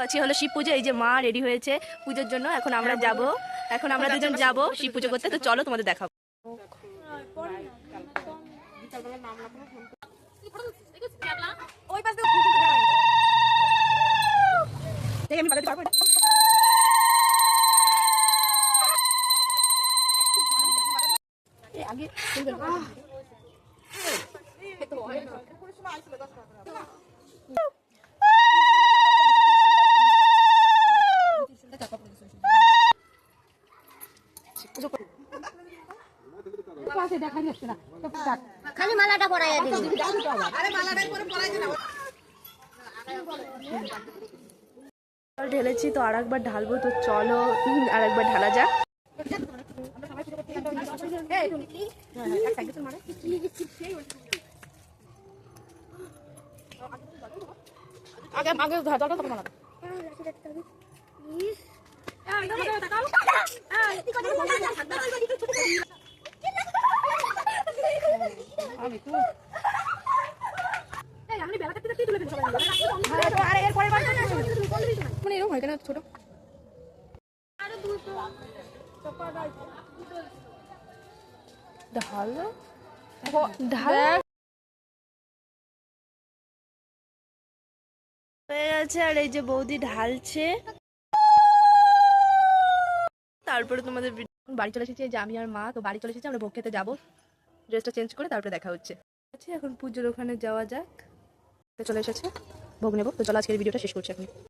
আজকে হলো শিব পুজো। এই যে মা রেডি হয়েছে পুজোর জন্য। এখন আমরা দুজন যাব শিব পুজো করতে। তো চলো তোমাদের দেখাবো। খালি মালাটা পরাইয়া দিবি। ঢেলেছি তো আরেকবার ঢালবো। তো চলো আরেকবার ঢালা যাক। ছোট ঢালো ঢাল হয়ে গেছে। আর এই যে বৌদি ঢালছে। তারপরে তোমাদের বাড়ি চলে এসেছি। এই যে আমি আর মা তো বাড়ি চলে এসেছি। আমরা ভোগ খেতে যাবো। ড্রেসটা চেঞ্জ করে তারপরে দেখা হচ্ছে। আচ্ছা এখন পুজোর ওখানে যাওয়া যাক। তো চলে এসেছে ভোগ নেবো। তো চলো আজকের ভিডিওটা শেষ করছি এখন।